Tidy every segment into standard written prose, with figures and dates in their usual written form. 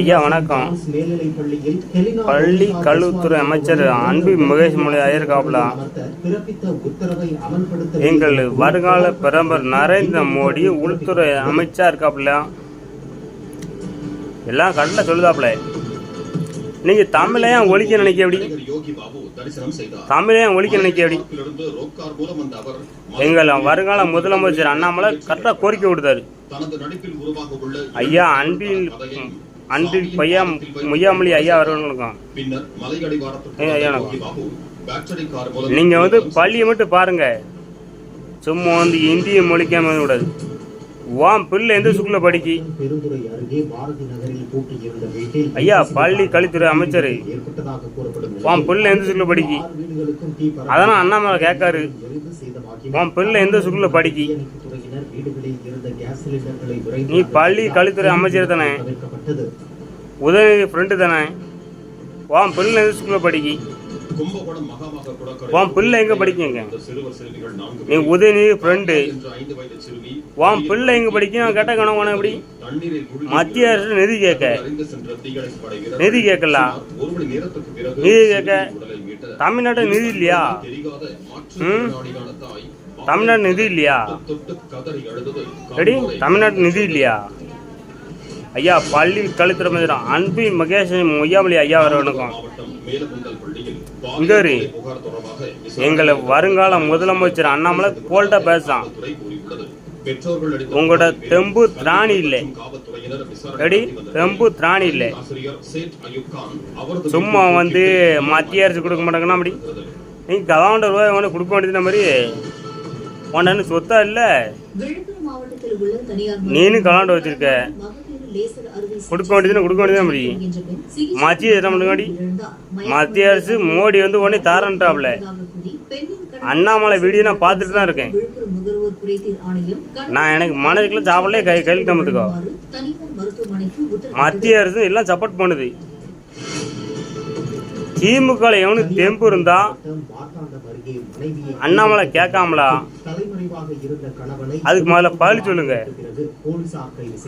ஐயா வணக்கம். பள்ளி கல்வித்துறை அமைச்சர் அன்பில் மகேஷ் மொழி ஐயர்காப்ல எங்கள் வருங்கால பிரதமர் நரேந்திர மோடி உள்துறை அமைச்சா இருக்காப்ல, எல்லாம் கரெக்டாக சொல்லுதாப்ல. நீங்க தமிழையும் ஒழிக்க நினைக்க எப்படி? தமிழையும் ஒழிக்க நினைக்க எப்படி? எங்கள் வருங்கால முதலமைச்சர் அண்ணாமலை கரெக்டாக கோரிக்கை விடுத்தாரு. ஐயா அன்பில் பையா முய்யாமொழி ஐயா வரவங்களுக்கும் நீங்க பள்ளியை மட்டும் பாருங்க, சும்மா இந்திய மொழிக்காம கூடாது. வாம் பிள்ளை எந்த ஸ்கூல்ல படிக்கி? ஐயா பள்ளி கல்வித்துறை அமைச்சர், வாம் பிள்ளை எந்த ஸ்கூல்ல படிக்கி? அதெல்லாம் அண்ணாமலை கேட்காரு. வாம் பிள்ளை எந்த ஸ்கூல்ல படிக்கி? நீ பள்ளி கல்வித்துறை அமைச்சர் தானே, உதயநிதி ஃப்ரெண்டு தானே, வாம் பிள்ளை எந்த ஸ்கூல்ல படிக்கி? வாம் பிள்ளை எங்க படிக்கீங்க? நீ உதயநிதி ஃப்ரெண்டு, வாம் பிள்ளை எங்க படிக்க கேட்ட கணவன எப்படி? மத்திய அரசு நிதி கேட்கல, நிதி கேட்க தமிழ்நாட்டு நிதி இல்லையா? தமிழ்நாடு நிதி இல்லையா? ரெடி, தமிழ்நாட்டு நிதி இல்லையா? ஐயா பள்ளி கல்வித்துறை அமைச்சர் அன்பில் மகேஷ் முய்யாமொழி ஐயா வரவனுக்கும் இங்கரு எங்களை வருங்கால முதலமைச்சர் அண்ணாமலை போல்ட்டா பேசுறான். உங்களோட தெம்பு திராணி இல்லை, ரெடி, தெம்பு திராணி இல்லை. சும்மா மத்திய அரசு கொடுக்க மாட்டாங்கன்னா அப்படி நீங்க கவர்மெண்ட் ரூபாய் கொடுக்க வேண்டியது மாதிரி உன்னு சொத்தா இல்ல? நீனும் கலாண்டு வச்சிருக்க, கொடுக்க வேண்டியது அப்படி மத்திய மத்திய அரசு மோடி உடனே தாரன்ட்டாப்ல. அண்ணாமலை வீடியோ நான் பார்த்துட்டு தான் இருக்கேன். நான் எனக்கு மனதுக்குள்ள சாப்பிடலே கையில் தம்பத்துக்கோ. மத்திய அரசு எல்லாம் சப்போர்ட் பண்ணுது. திமுக எவனுக்கு தெம்பு இருந்தா அண்ணாமலை கேட்காமலா? அதுக்கு முதல்ல பதில் சொல்லுங்க.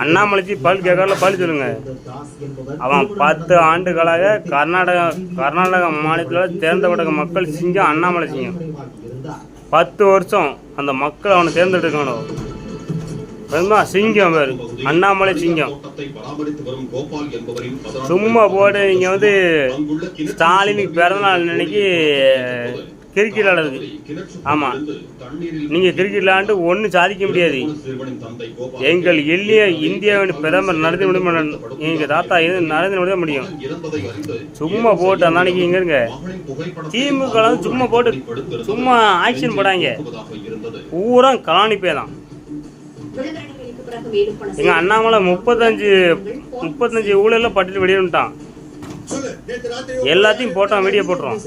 அண்ணாமலைக்கு பதில் கேட்கல, பதில் சொல்லுங்க. அவன் 10 ஆண்டுகளாக கர்நாடக மாநிலத்தில் தேர்ந்தெடுக்க மக்கள் சிங்கம் அண்ணாமலை சிங்கம். 10 வருஷம் அந்த மக்கள் அவனை தேர்ந்தெடுக்கணும். சிங்கம் பேரு அண்ணாமலை சிங்கம். சும்மா போட்டு நீங்க ஸ்டாலினுக்கு பிறந்தநாள் அன்னைக்கு கிரிக்கெட் விளையாடுது. ஆமா, நீங்க கிரிக்கெட் விளையாண்டு ஒன்னும் சாதிக்க முடியாது. எங்கள் எளிய இந்தியாவின் பிரதமர் நரேந்திர மோடி, எங்க தாத்தா நரேந்திர மோடி தான் முடியும். சும்மா போட்டு அந்த அன்னைக்கு இங்க இருங்க. திமுக சும்மா போட்டு சும்மா ஆக்ஷன் போடாங்க, பூரா கலாணிப்பே தான். எங்க அண்ணாமலை 35 ஊழல பட்டியல் வெளியிட்டான். எல்லாத்தையும் போட்டான், வீடியோ போட்டுரும்.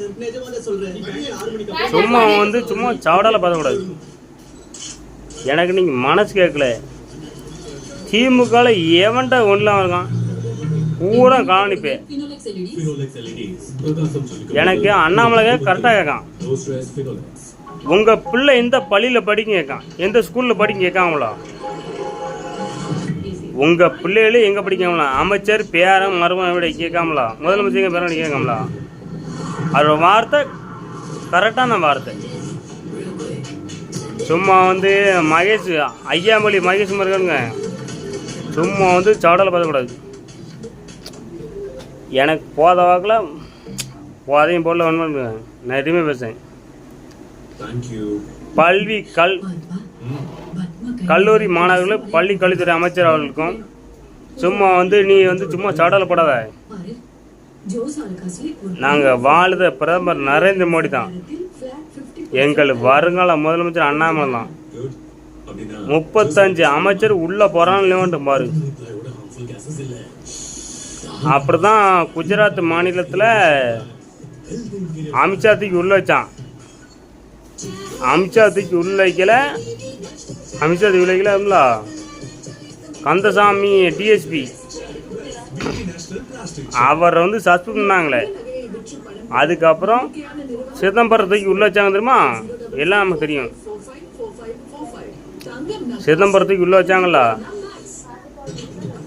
சும்மா சும்மா சவடால பார்க்கக்கூடாது. எனக்கு நீங்க மனசு கேட்கல. திமுக எவன்டா ஒன்றுலாம் இருக்கான், பூரா காணிப்பே. எனக்கு அண்ணாமலை கரெக்டா கேட்கான். உங்க பிள்ளை எந்த பள்ளியில படிக்க கேட்கான், எந்த ஸ்கூல்ல படிக்க கேட்காங்களா? உங்க பிள்ளைகளே எங்க படிக்காமலா? அமைச்சர் பேரம் மருமகன் விட கேட்காமலா? முதலமைச்சர் பேரம் கேட்காமலா? அது வார்த்தை கரெக்டான வார்த்தை. சும்மா மகேஷ் ஐயாமொழி மகேஷ் மருகனுங்க சும்மா சவடலை பார்க்கக்கூடாது. எனக்கு போத வாக்கில் போதையும் போடல ஒன்று நான் எதுவுமே பேசுகிறேன். கல்லூரி மாணவர்கள் பள்ளி கல்வித்துறை அமைச்சர் அவர்களுக்கும் சும்மா நீ சும்மா சவடலை போடாத. நாங்கள் வாழுத பிரதமர் நரேந்திர மோடி தான், எங்கள் வருங்கால முதலமைச்சர் அண்ணாமலை தான். 35 அமைச்சர் உள்ள போறான்னு பாரு. அப்படிதான் குஜராத் மாநிலத்தில் அமித்ஷா தூக்கி உள்ள வச்சான். அமித்ஷா தூக்கி உள்ள வைக்கல கந்தசாமி டிஎஸ்பி அவர் சஸ்பெண்ட் பண்ணாங்களே. அதுக்கப்புறம் சிதம்பரத்துக்கு உள்ள வச்சாங்க தெரியுமா? எல்லாம் நமக்கு தெரியும். சிதம்பரத்துக்கு உள்ள வச்சாங்களா?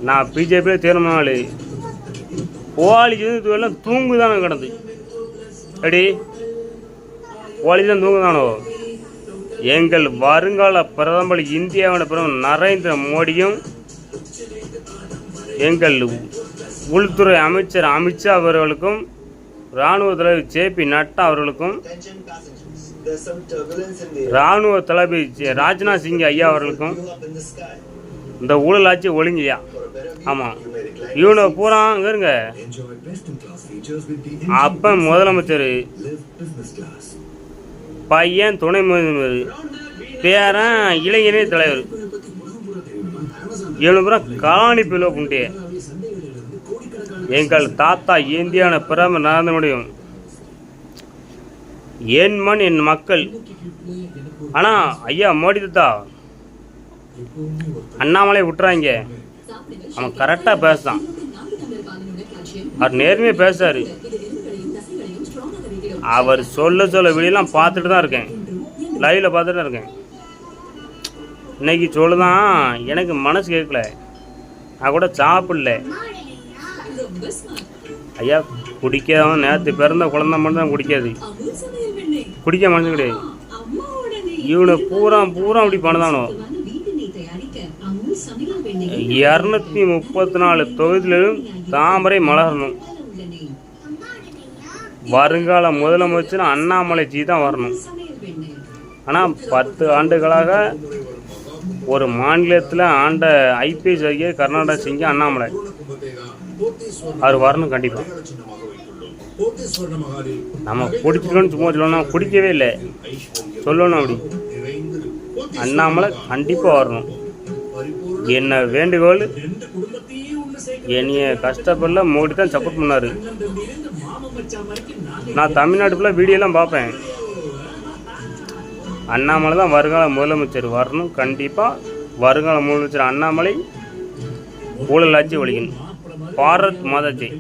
நான் பிஜேபியில் தீர்மானாள் போலிக்கு வந்து இதுவெல்லாம் தூங்குதானோ கிடந்து அடி போலி தான் தூங்குதானோ. எங்கள் வருங்கால பிரதமர் இந்தியாவின் பிரதமர் நரேந்திர மோடியும் எங்கள் உள்துறை அமைச்சர் அமித்ஷா அவர்களுக்கும் இராணுவ தலைவர் ஜே.பி. நட்டா அவர்களுக்கும் இராணுவ தளபதி ராஜ்நாத் சிங் ஐயா அவர்களுக்கும் இந்த ஊழல் ஆட்சி ஒழுங்கியா. ஆமாம், இவனை பூரா அங்கே இருங்க. அப்போ முதலமைச்சர், பையன் துணை முதல்வர், பேரன் இளைஞரே தலைவர், இவனு பூரா காலனி பிலோ புண்டே. எங்கள் தாத்தா இந்தியான பிரதமர் நரேந்திர மோடியும் என் மண் என் மக்கள். ஆனால் ஐயா மோடி தாத்தா அண்ணாமலை விட்டுறாங்க. அவன் கரெக்டாக பேசுதான், அவர் நேர்மையாக பேசுறாரு. அவர் சொல்ல வெளியெல்லாம் பார்த்துட்டு தான் இருக்கேன், லைவ்ல பார்த்துட்டு தான் இருக்கேன். இன்னைக்கு சொல்லுதான் எனக்கு மனசு கேட்கல, நான் கூட சாப்பிடல. ஐயா குடிக்காதவன் நேற்று பிறந்த குழந்தை மட்டும் தான் குடிக்காது, குடிக்க மனசு கிடையாது. இவனை பூரா அப்படி பண்ணதானோ. 234 தொகுதியிலும் தாமரை மலரணும். வருங்கால முதலமைச்சர் அண்ணாமலை ஜி தான் வரணும். ஆனால் 10 ஆண்டுகளாக ஒரு மாநிலத்தில் ஆண்ட ஐபிஎஸ் அதிகாரி கர்நாடகா சிங்க அண்ணாமலை, அவர் வரணும் கண்டிப்பாக. நம்ம குடிச்சிக்கணும்னு சும்மா சொல்லணும், குடிக்கவே இல்லை சொல்லணும். அப்படி அண்ணாமலை கண்டிப்பாக வரணும். என்ன வேண்டுகோள், என்னைய கஷ்டப்படல மோடி தான் சப்போர்ட் பண்ணார். நான் தமிழ்நாட்டு ஃபுல்லாக வீடியோலாம் பார்ப்பேன். அண்ணாமலை தான் வருங்கால முதலமைச்சர் வரணும் கண்டிப்பாக. வருங்கால முதலமைச்சர் அண்ணாமலை ஊழல் ஆட்சி ஒழிக்கணும். பாரத் மாதா ஜெய்.